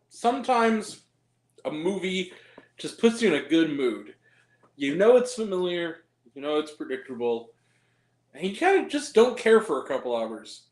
sometimes a movie just puts you in a good mood. You know it's familiar, you know it's predictable, and you kind of just don't care for a couple hours.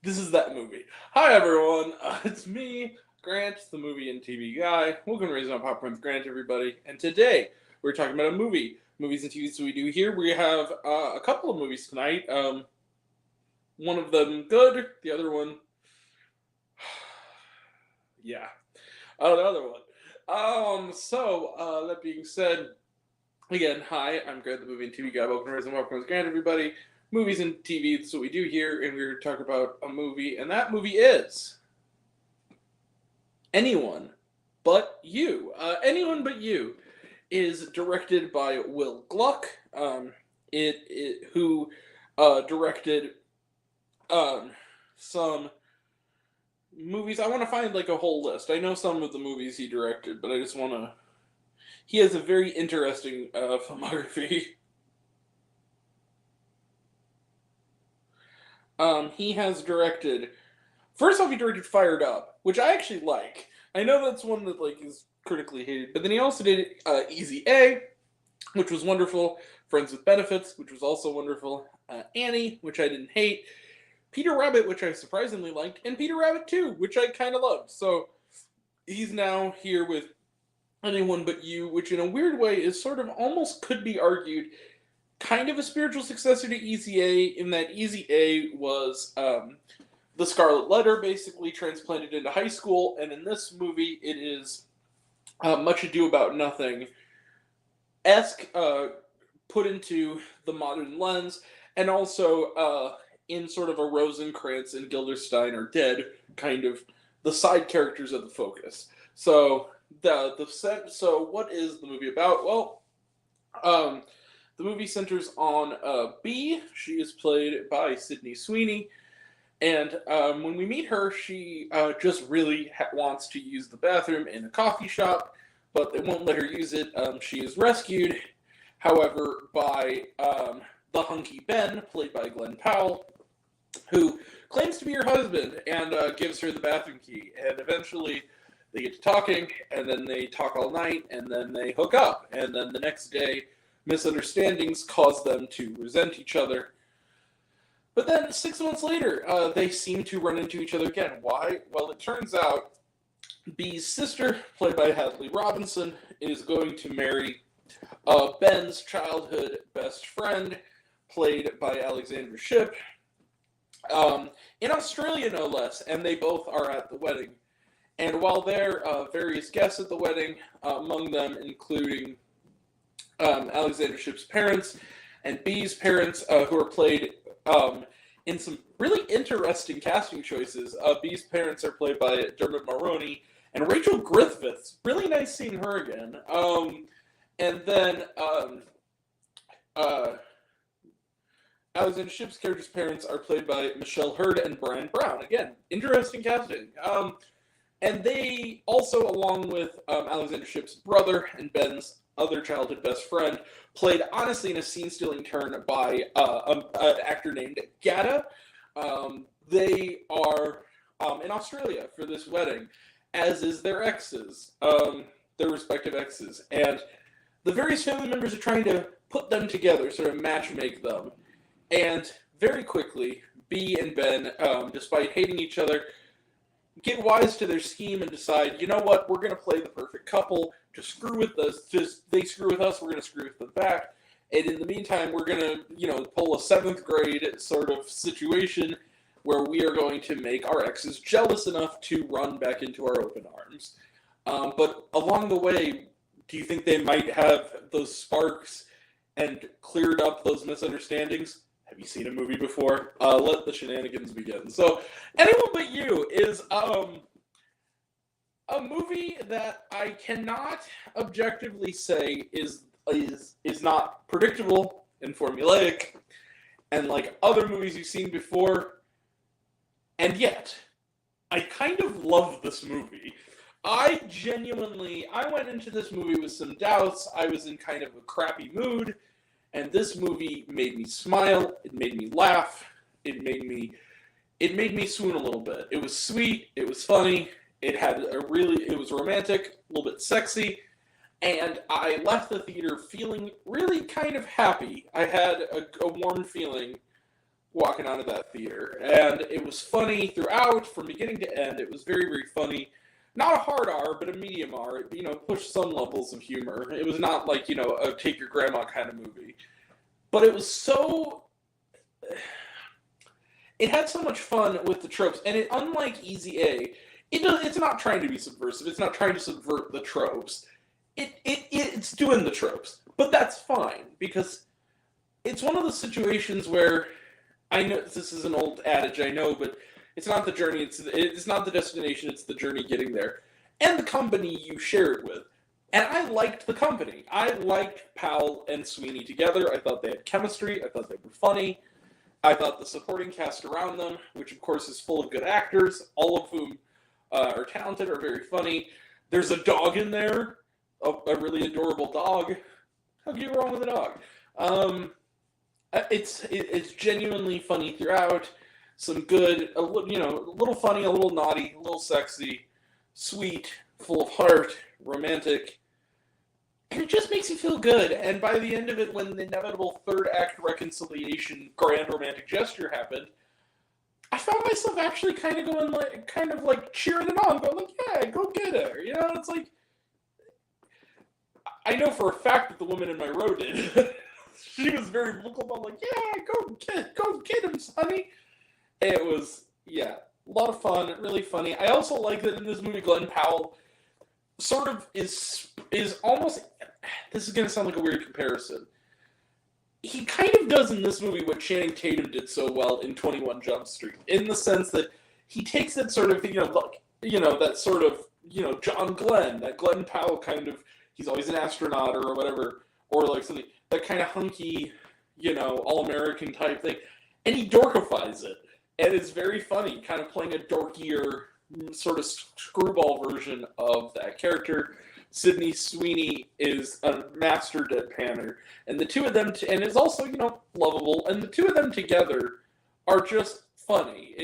This is that movie. Hi everyone, it's me, Grant, the movie and TV guy. Welcome to Raising Up Popcorn with Grant, everybody. And today we're talking about a movie. Movies and TVs we do here. We have a couple of movies tonight. One of them good, the other one, yeah. Oh, the other one. That being said, again, hi, I'm Grant, the movie and TV guy. Welcome to Raising Up Popcorn with Grant, everybody. Movies and TV, that's what we do here, and we're talking about a movie, and that movie is Anyone But You. Anyone But You is directed by Will Gluck, who directed some movies. I want to find like a whole list. I know some of the movies he directed, but I just want to... He has a very interesting filmography. He has directed... First off, he directed Fired Up, which I actually like. I know that's one that like is critically hated, but then he also did Easy A, which was wonderful. Friends with Benefits, which was also wonderful. Annie, which I didn't hate. Peter Rabbit, which I surprisingly liked, and Peter Rabbit 2, which I kind of loved. So he's now here with Anyone But You, which in a weird way is sort of almost could be argued kind of a spiritual successor to Easy A, in that Easy A was the Scarlet Letter basically transplanted into high school, and in this movie it is Much Ado About Nothing-esque, put into the modern lens, and also in sort of a Rosencrantz and Guildenstern Are Dead kind of the side characters of the focus. So so what is the movie about? Well, the movie centers on Bea. She is played by Sydney Sweeney. And when we meet her, she just really wants to use the bathroom in a coffee shop, but they won't let her use it. She is rescued, however, by the hunky Ben, played by Glenn Powell, who claims to be her husband and gives her the bathroom key. And eventually they get to talking, and then they talk all night, and then they hook up. And then the next day, misunderstandings cause them to resent each other. But then 6 months later, they seem to run into each other again. Why? Well, it turns out Bea's sister, played by Hadley Robinson, is going to marry Ben's childhood best friend, played by Alexandra Shipp, in Australia no less, and they both are at the wedding. And while there are various guests at the wedding, among them including Alexandra Shipp's parents and Bea's parents, who are played in some really interesting casting choices. Bea's parents are played by Dermot Mulroney and Rachel Griffiths. Really nice seeing her again. And then Alexandra Shipp's character's parents are played by Michelle Hurd and Brian Brown. Again, interesting casting. And they also, along with Alexandra Shipp's brother and Ben's other childhood best friend, played, honestly, in a scene-stealing turn by an actor named Gata. They are in Australia for this wedding, as is their exes, their respective exes. And the various family members are trying to put them together, sort of matchmake them. And very quickly, Bea and Ben, despite hating each other, get wise to their scheme and decide, you know what, we're going to play the perfect couple. Just screw with us. They screw with us, we're going to screw with them back. And in the meantime, we're going to, pull a 7th grade sort of situation where we are going to make our exes jealous enough to run back into our open arms. But along the way, do you think they might have those sparks and cleared up those misunderstandings? Have you seen a movie before? Let the shenanigans begin. So, Anyone But You is a movie that I cannot objectively say is not predictable and formulaic and like other movies you've seen before. And yet, I kind of love this movie. I went into this movie with some doubts. I was in kind of a crappy mood. And this movie made me smile, it made me laugh, it made me it made me swoon a little bit. It was sweet, it was funny, it was romantic, a little bit sexy, and I left the theater feeling really kind of happy. I had a warm feeling walking out of that theater, and it was funny throughout, from beginning to end. It was very, very funny. Not a hard R, but a medium R. It, pushed some levels of humor. It was not like, a take your grandma kind of movie. But it was so. It had so much fun with the tropes, and unlike Easy A, it's not trying to be subversive. It's not trying to subvert the tropes. It's doing the tropes, but that's fine because it's one of those situations where I know this is an old adage, I know, but it's not the journey. It's not the destination. It's the journey getting there, and the company you share it with. And I liked the company. I liked Powell and Sweeney together. I thought they had chemistry. I thought they were funny. I thought the supporting cast around them, which of course is full of good actors, all of whom are talented, are very funny. There's a dog in there, a really adorable dog. How can you go wrong with a dog? It's genuinely funny throughout. Some good, a little funny, a little naughty, a little sexy, sweet, full of heart, romantic. And it just makes you feel good. And by the end of it, when the inevitable third act reconciliation grand romantic gesture happened, I found myself actually kind of like cheering it on, going like, yeah, go get her. It's like, I know for a fact that the woman in my row did. She was very vocal about like, yeah, go get him, sonny. It was, yeah, a lot of fun, really funny. I also like that in this movie, Glenn Powell sort of is almost, this is going to sound like a weird comparison. He kind of does in this movie what Channing Tatum did so well in 21 Jump Street, in the sense that he takes that sort of, that sort of, John Glenn, that Glenn Powell kind of, he's always an astronaut or whatever, or like something, that kind of hunky, all-American type thing, and he dorkifies it. And it's very funny, kind of playing a dorkier, sort of screwball version of that character. Sydney Sweeney is a master deadpanner, and the two of them, and is also, lovable, and the two of them together are just funny.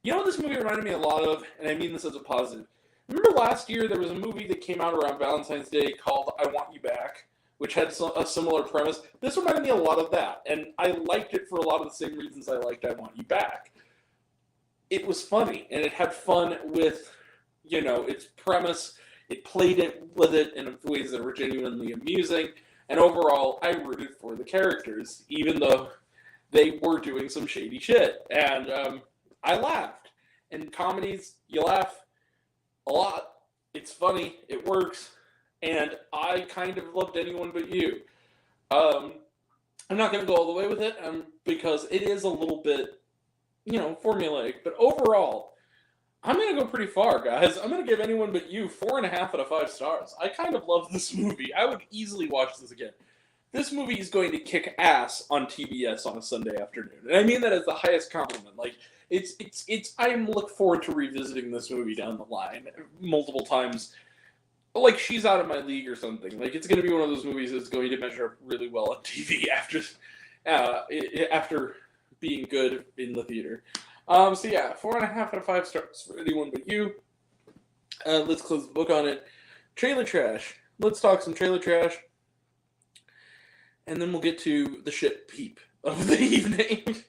What this movie reminded me a lot of, and I mean this as a positive. Remember last year there was a movie that came out around Valentine's Day called I Want You Back, which had a similar premise. This reminded me a lot of that, and I liked it for a lot of the same reasons I liked I Want You Back. It was funny, and it had fun with, its premise. It played it with it in ways that were genuinely amusing, and overall, I rooted for the characters, even though they were doing some shady shit, and I laughed. In comedies, you laugh a lot. It's funny. It works. And I kind of loved Anyone But You. I'm not going to go all the way with it because it is a little bit, formulaic. But overall, I'm going to go pretty far, guys. I'm going to give Anyone But You 4.5 out of 5 stars. I kind of love this movie. I would easily watch this again. This movie is going to kick ass on TBS on a Sunday afternoon. And I mean that as the highest compliment. Like, I look forward to revisiting this movie down the line multiple times. Like, She's Out of My League or something. Like, it's going to be one of those movies that's going to measure up really well on TV after being good in the theater. So yeah, 4.5 out of 5 stars for Anyone But You. Let's close the book on it. Trailer trash. Let's talk some trailer trash. And then we'll get to the shit peep of the evening.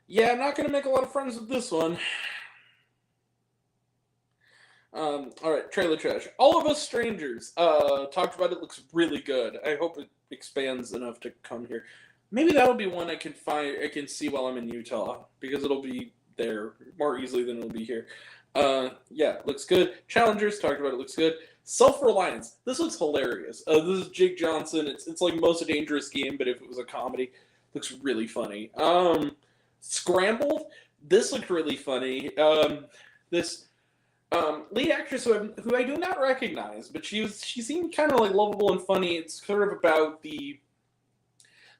Yeah, I'm not going to make a lot of friends with this one. Alright, trailer trash. All of Us Strangers. Talked about it, looks really good. I hope it expands enough to come here. Maybe that'll be one I can see while I'm in Utah, because it'll be there more easily than it'll be here. Yeah, looks good. Challengers, talked about it, looks good. Self-Reliance. This looks hilarious. This is Jake Johnson. It's like Most Dangerous Game, but if it was a comedy. Looks really funny. Scrambled. This looked really funny. This lead actress who I do not recognize, but she seemed kind of like lovable and funny. It's sort of about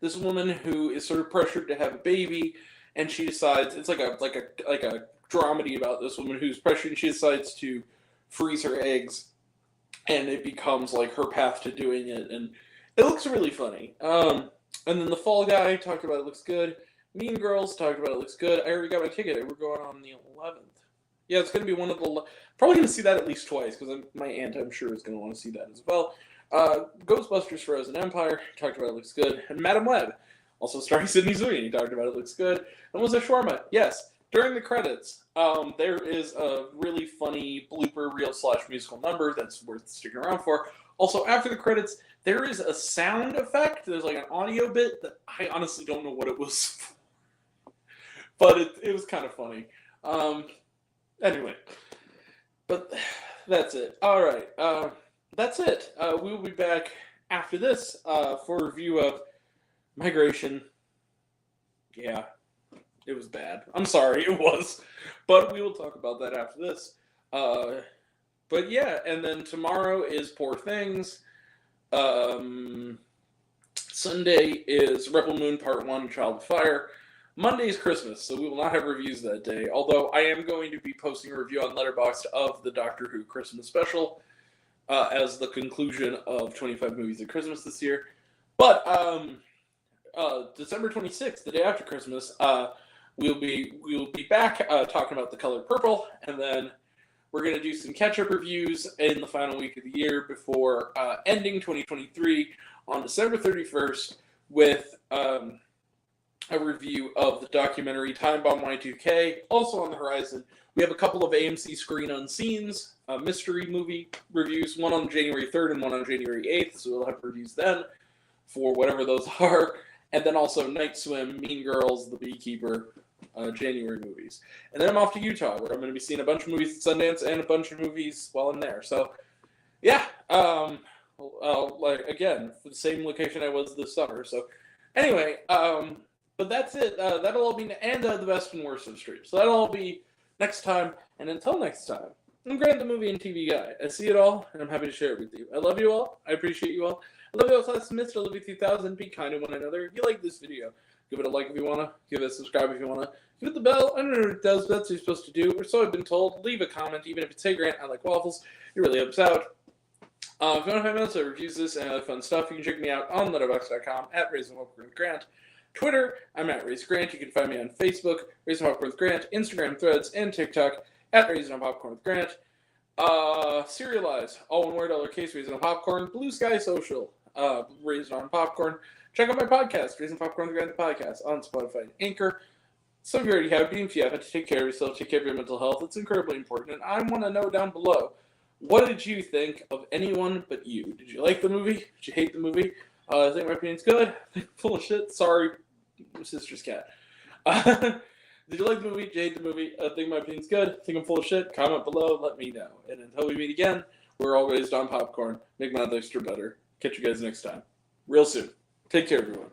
this woman who is sort of pressured to have a baby, and she decides it's like a dramedy about this woman who's pressured, and she decides to freeze her eggs, and it becomes like her path to doing it, and it looks really funny. And then The Fall Guy, talked about it, looks good. Mean Girls, talked about it, looks good. I already got my ticket. We're going on the 11th. Yeah, it's going to be one of the... Probably going to see that at least twice, because my aunt, I'm sure, is going to want to see that as well. Ghostbusters Frozen Empire, talked about it, looks good. And Madam Web, also starring Sydney Sweeney, talked about it, looks good. And was a shawarma, yes. During the credits, there is a really funny blooper reel / musical number that's worth sticking around for. Also, after the credits, there is a sound effect. There's like an audio bit that I honestly don't know what it was for. But it was kind of funny. Anyway. But that's it. All right. That's it. We will be back after this for a review of Migration. Yeah. It was bad. I'm sorry, it was. But we will talk about that after this. But yeah, and then tomorrow is Poor Things. Sunday is Rebel Moon Part 1, Child of Fire. Monday is Christmas, so we will not have reviews that day. Although I am going to be posting a review on Letterboxd of the Doctor Who Christmas special as the conclusion of 25 movies at Christmas this year. But December 26th, the day after Christmas, we'll be back talking about The Color Purple, and then we're going to do some catch-up reviews in the final week of the year before ending 2023 on December 31st with a review of the documentary Time Bomb Y2K. Also on the horizon, we have a couple of AMC Screen Unseens mystery movie reviews, one on January 3rd and one on January 8th, so we'll have reviews then for whatever those are. And then also Night Swim, Mean Girls, The Beekeeper, January movies. And then I'm off to Utah, where I'm going to be seeing a bunch of movies at Sundance and a bunch of movies while I'm there. So, yeah, like again, the same location I was this summer. So, anyway, but that's it. That'll all be and the best and worst of the stream. So that'll all be next time. And until next time, I'm Grant, the movie and TV guy. I see it all, and I'm happy to share it with you. I love you all. I appreciate you all. I love you all, class Smith. I love you 3000. Be kind to one another. If you like this video, give it a like if you want to. Give it a subscribe if you want to. Give it the bell. I don't know what it does, but that's what you're supposed to do. Or so I've been told. Leave a comment, even if it's, hey, Grant, I like waffles. It really helps out. If you want to find out reviews this and other fun stuff, you can check me out on letterboxd.com at RaisinWalkWithGrant. Twitter, I'm at RaisinGrant. You can find me on Facebook, RaisinWalkWithGrant, Instagram, Threads, and TikTok at RaisinOnPopcornWithGrant. Serialize, all one word, all lowercase, Raisin on Popcorn. Blue Sky Social, Raisin on Popcorn. Check out my podcast, Raisin Popcorn with Grant the Podcast, on Spotify and Anchor. Some of you already have been. If you haven't, take care of yourself, take care of your mental health. It's incredibly important. And I want to know down below, what did you think of Anyone But You? Did you like the movie? Did you hate the movie? I think my opinion's good. Full of shit. Sorry, my sister's cat. Did you like the movie? Did you hate the movie? I think my opinion's good. I think I'm full of shit. Comment below. Let me know. And until we meet again, we're all raised on popcorn. Make my extra better. Catch you guys next time. Real soon. Take care, everyone.